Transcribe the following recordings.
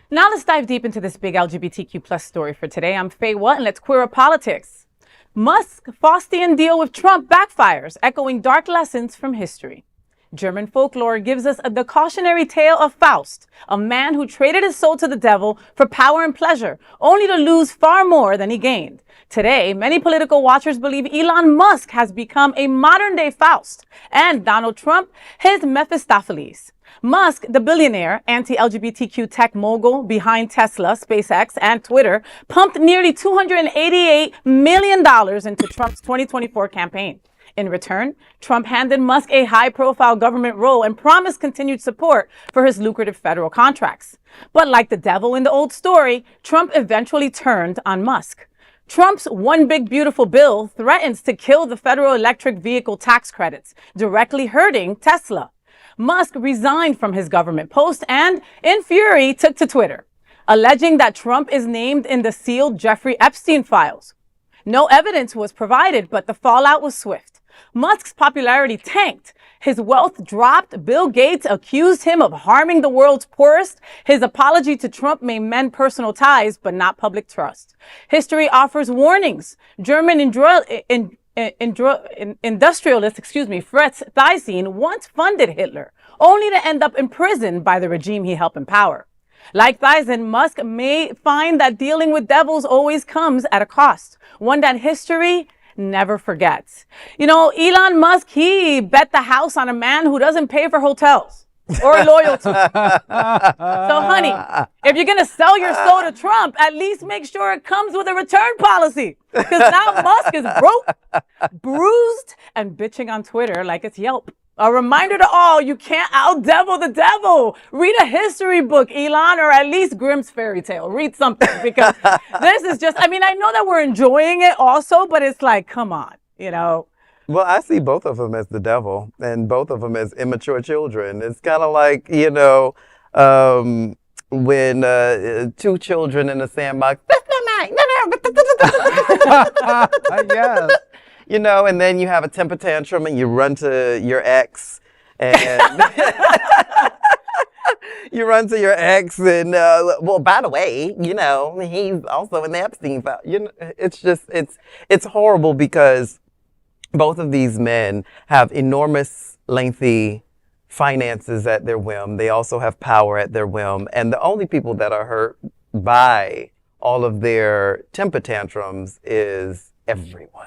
Now let's dive deep into this big LGBTQ plus story for today. I'm Faye Watt, and let's queer up politics. Musk Faustian deal with Trump backfires, echoing dark lessons from history. German folklore gives us the cautionary tale of Faust, a man who traded his soul to the devil for power and pleasure, only to lose far more than he gained. Today, many political watchers believe Elon Musk has become a modern-day Faust, and Donald Trump his Mephistopheles. Musk, the billionaire, anti-LGBTQ tech mogul behind Tesla, SpaceX, and Twitter, pumped nearly $288 million into Trump's 2024 campaign. In return, Trump handed Musk a high-profile government role and promised continued support for his lucrative federal contracts. But like the devil in the old story, Trump eventually turned on Musk. Trump's One Big Beautiful Bill threatens to kill the federal electric vehicle tax credits, directly hurting Tesla. Musk resigned from his government post and, in fury, took to Twitter, alleging that Trump is named in the sealed Jeffrey Epstein files. No evidence was provided, but the fallout was swift. Musk's popularity tanked. His wealth dropped. Bill Gates accused him of harming the world's poorest. His apology to Trump may mend personal ties, but not public trust. History offers warnings. German industrialist, Fritz Thyssen once funded Hitler, only to end up imprisoned by the regime he helped empower. Like Thyssen, Musk may find that dealing with devils always comes at a cost, one that history never forgets. You know, Elon Musk, he bet the house on a man who doesn't pay for hotels or loyalty. So, honey, if you're going to sell your soul to Trump, at least make sure it comes with a return policy. Because now Musk is broke, bruised, and bitching on Twitter like it's Yelp. A reminder to all, you can't out-devil the devil. Read a history book, Elon, or at least Grimm's fairy tale. Read something, because this is just, I know that we're enjoying it also, but it's like, come on, you know. Well, I see both of them as the devil and both of them as immature children. It's kind of like, you know, when two children in a sandbox, that's not mine. Yes. You know, and then you have a temper tantrum and you run to your ex and you run to your ex and, well, by the way, you know, he's also in the Epstein file. You know, it's just, it's horrible because both of these men have enormous, lengthy finances at their whim. They also have power at their whim. And the only people that are hurt by all of their temper tantrums is everyone.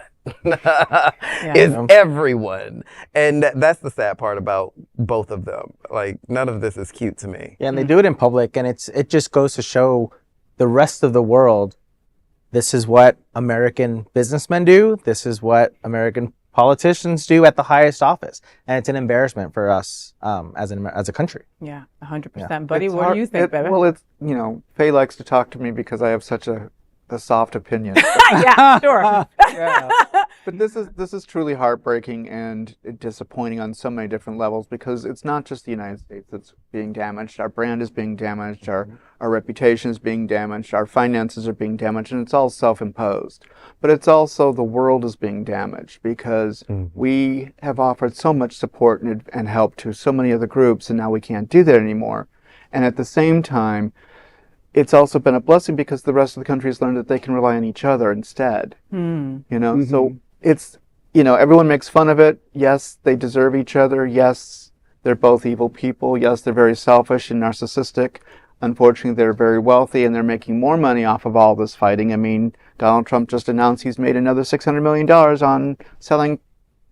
Is everyone. And that's the sad part about both of them. Like, none of this is cute to me. Yeah, and they do it in public, and it just goes to show the rest of the world, this is what American businessmen do. This is what American politicians do at the highest office. And it's an embarrassment for us as a country. Yeah, 100%. Buddy, what do you think, baby? Well, it's, you know, Faye likes to talk to me because I have such a soft opinion. Yeah, sure. Yeah. But this is truly heartbreaking and disappointing on so many different levels, because it's not just the United States that's being damaged. Our brand is being damaged, our reputation is being damaged, our finances are being damaged, and it's all self-imposed. But it's also the world is being damaged because we have offered so much support and help to so many other groups, and now we can't do that anymore. And at the same time, it's also been a blessing because the rest of the country has learned that they can rely on each other instead. You know, so it's, you know, everyone makes fun of it. Yes, they deserve each other. Yes, they're both evil people. Yes, they're very selfish and narcissistic. Unfortunately, they're very wealthy and they're making more money off of all this fighting. I mean, Donald Trump just announced he's made another $600 million on selling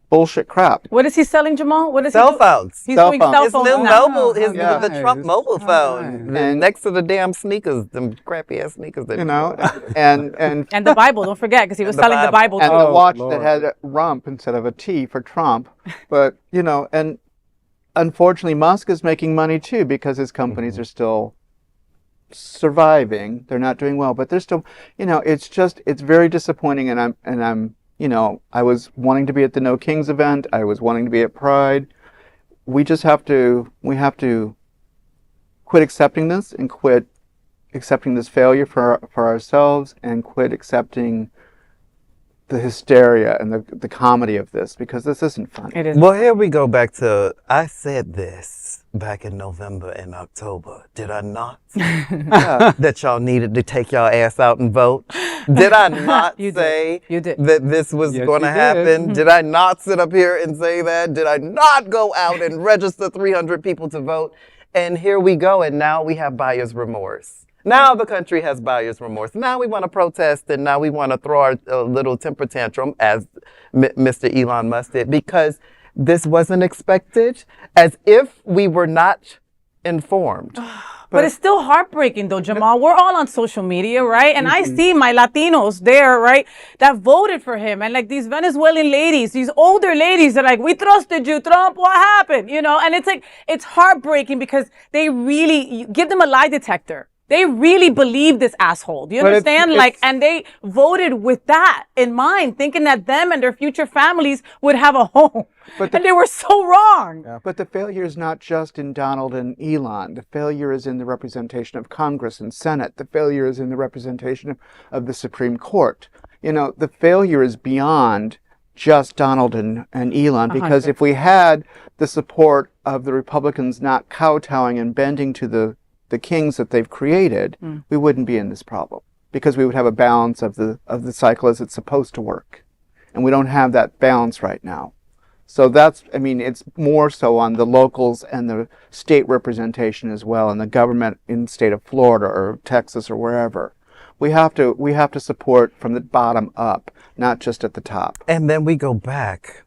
bullshit crap. What is he selling, Jamal? What is Cell phones. He's Cell doing phones. cell His phones new now. mobile, the Trump mobile Oh, phone, nice. And- next to the damn sneakers, them crappy ass sneakers. That You know, and And the Bible, don't forget, because he was And the selling the Bible and too. the watch Lord. that had a rump instead of a T for Trump. But, you know, and unfortunately Musk is making money too because his companies are still surviving. They're not doing well, but they're still, you know, it's very disappointing. And I'm, you know, I was wanting to be at the No Kings event. I was wanting to be at Pride. We have to quit accepting this and quit accepting this failure for ourselves and quit accepting the hysteria and the comedy of this, because this isn't funny. It is. Well, here we go back to, I said this back in November and October. Did I not? That y'all needed to take y'all ass out and vote? Did I not say You did. that this was Yes, going to you did. happen? Did I not sit up here and say that? Did I not go out and register 300 people to vote? And here we go, and now we have buyer's remorse. Now the country has buyer's remorse. Now we want to protest, and now we want to throw our little temper tantrum, as Mr. Elon Musk did, because this wasn't expected, as if we were not informed. But it's still heartbreaking, though, Jamal. We're all on social media, right? And I see my Latinos there, right, that voted for him. And like these Venezuelan ladies, these older ladies that are like, we trusted you, Trump, what happened? You know, and it's like, it's heartbreaking because they really, you give them a lie detector. They really believe this asshole. Do you understand? And they voted with that in mind, thinking that them and their future families would have a home. And they were so wrong. Yeah. But the failure is not just in Donald and Elon. The failure is in the representation of Congress and Senate. The failure is in the representation of the Supreme Court. You know, the failure is beyond just Donald and Elon, because if we had the support of the Republicans not kowtowing and bending to the kings that they've created, we wouldn't be in this problem, because we would have a balance of the cycle as it's supposed to work. And we don't have that balance right now. So that's, I mean, it's more so on the locals and the state representation as well, and the government in the state of Florida or Texas or wherever. We have to support from the bottom up, not just at the top. And then we go back.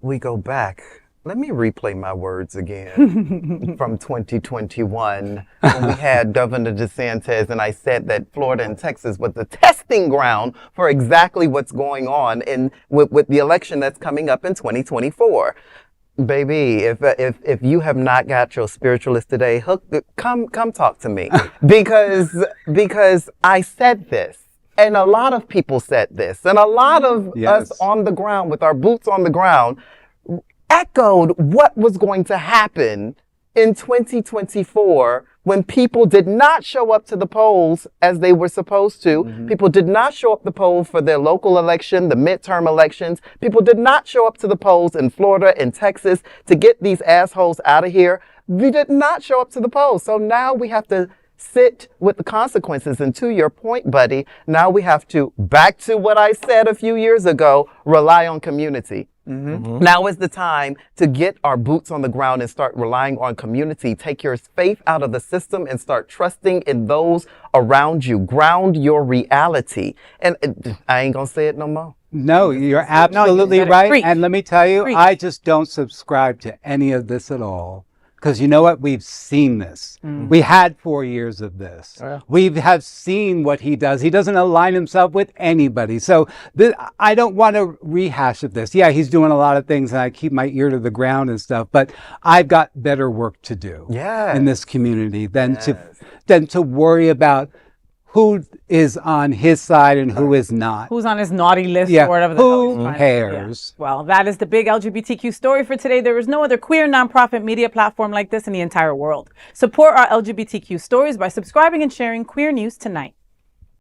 Let me replay my words again from 2021 when we had Governor DeSantis, and I said that Florida and Texas was the testing ground for exactly what's going on with the election that's coming up in 2024. Baby, if you have not got your spiritualist today, come talk to me, because I said this. And a lot of people said this, and a lot of us on the ground with our boots on the ground echoed what was going to happen in 2024 when people did not show up to the polls as they were supposed to. People did not show up to the polls for their local election, the midterm elections. People did not show up to the polls in Florida and Texas to get these assholes out of here. We did not show up to the polls. So now we have to sit with the consequences. And to your point, buddy, now we have to, back to what I said a few years ago, rely on community. Now is the time to get our boots on the ground and start relying on community. Take your faith out of the system and start trusting in those around you. Ground your reality. And I ain't gonna say it no more. No, you're absolutely right. Preach. And let me tell you, Preach. I just don't subscribe to any of this at all. Because you know what? We've seen this. We had 4 years of this. We have seen what he does. He doesn't align himself with anybody. So I don't want to rehash of this. Yeah, he's doing a lot of things, and I keep my ear to the ground and stuff. But I've got better work to do in this community than to worry about who is on his side and who is not. Who's on his naughty list or whatever the hell he's Who trying to- cares? Yeah. Well, that is the big LGBTQ story for today. There is no other queer nonprofit media platform like this in the entire world. Support our LGBTQ stories by subscribing and sharing Queer News Tonight.